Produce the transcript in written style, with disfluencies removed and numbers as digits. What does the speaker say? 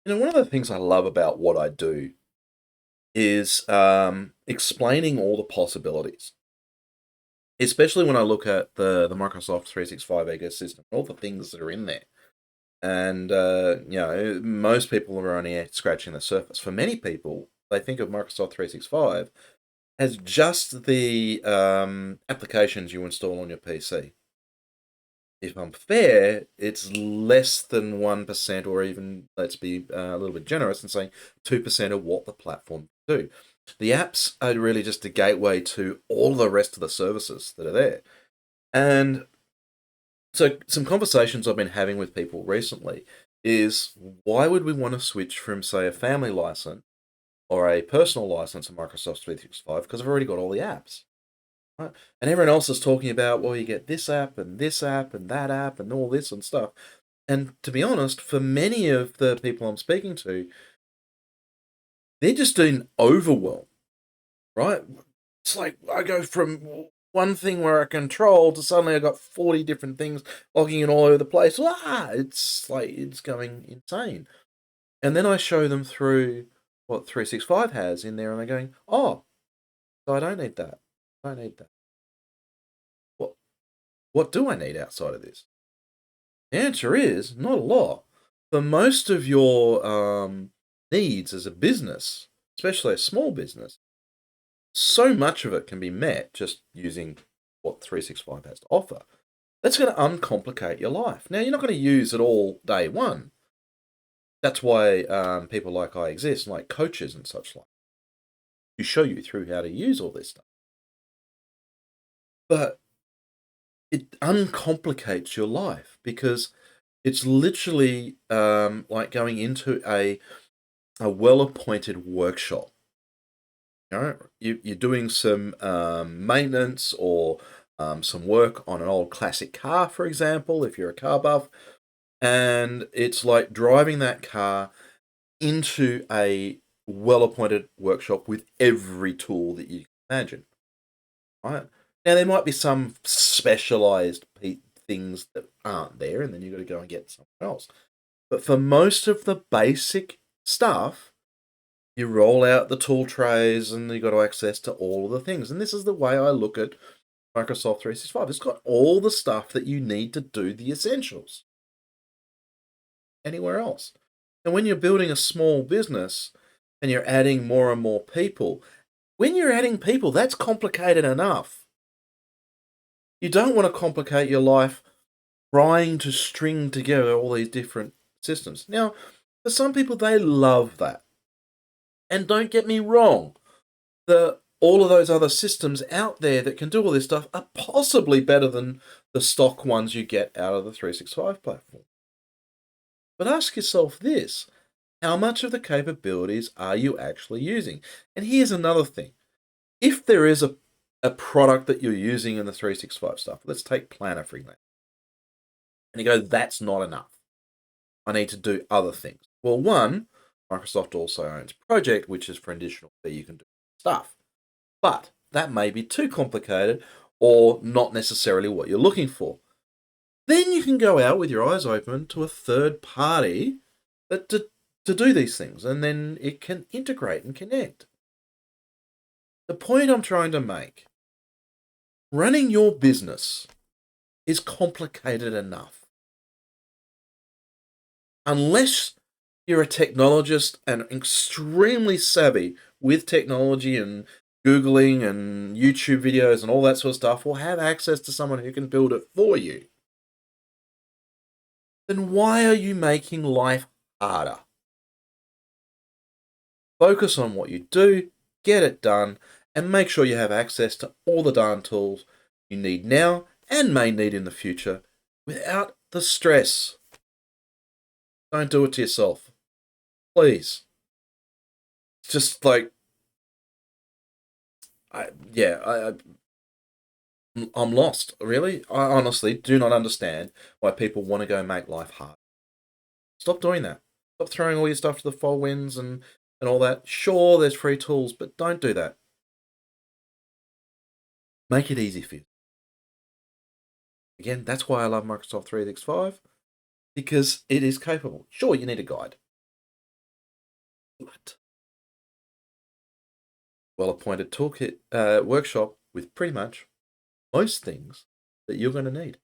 One of the things I love about what I do is explaining all the possibilities, especially when I look at the Microsoft 365 ecosystem, all the things that are in there. And, most people are only scratching the surface. For many people, they think of Microsoft 365 as just the applications you install on your PC. If I'm fair, it's less than 1%, or even, let's be a little bit generous and say 2% of what the platform do. The apps are really just a gateway to all the rest of the services that are there. And so, some conversations I've been having with people recently is why would we want to switch from, say, a family license or a personal license in Microsoft 365 because I've already got all the apps. Right? And everyone else is talking about, well, you get this app and this app and that app and all this and stuff. And to be honest, for many of the people I'm speaking to, they're just doing overwhelm, right? It's like I go from one thing where I control to suddenly I got 40 different things logging in all over the place. It's like it's going insane. And then I show them through what 365 has in there, and they're going, oh, so I don't need that. I don't need that. What what do I need outside of this? The answer is not a lot. For most of your needs as a business, especially a small business, so much of it can be met just using what 365 has to offer. That's going to uncomplicate your life. Now, you're not going to use it all day one. That's why people like I exist, like coaches and such like, to show you through how to use all this stuff. But it uncomplicates your life because it's literally like going into a well-appointed workshop. You're doing some maintenance or some work on an old classic car, for example, if you're a car buff, and it's like driving that car into a well-appointed workshop with every tool that you can imagine. Right? Now there might be some specialized things that aren't there, and then you've got to go and get somewhere else. But for most of the basic stuff, you roll out the tool trays and you've got access to all of the things. And this is the way I look at Microsoft 365. It's got all the stuff that you need to do the essentials anywhere else. And when you're building a small business and you're adding more and more people, when you're adding people, that's complicated enough. You don't want to complicate your life trying to string together all these different systems. Now, for some people, they love that. And don't get me wrong, all of those other systems out there that can do all this stuff are possibly better than the stock ones you get out of the 365 platform. But ask yourself this: how much of the capabilities are you actually using? And here's another thing: if there is a product that you're using in the 365 stuff, let's take Planner for example, and you go, that's not enough. I need to do other things. Well, one, Microsoft also owns Project, which is for an additional fee you can do stuff. But that may be too complicated or not necessarily what you're looking for. Then you can go out with your eyes open to a third party to do these things, and then it can integrate and connect. The point I'm trying to make: running your business is complicated enough. Unless you're a technologist and extremely savvy with technology and Googling and YouTube videos and all that sort of stuff, or have access to someone who can build it for you, then why are you making life harder? Focus on what you do, get it done, and make sure you have access to all the darn tools you need now and may need in the future without the stress. Don't do it to yourself. Please. It's just like, I'm lost, really. I honestly do not understand why people want to go make life hard. Stop doing that. Stop throwing all your stuff to the four winds and all that. Sure, there's free tools, but don't do that. Make it easy for you. Again, that's why I love Microsoft 365, because it is capable. Sure, you need a guide. What? Well-appointed toolkit workshop with pretty much most things that you're going to need.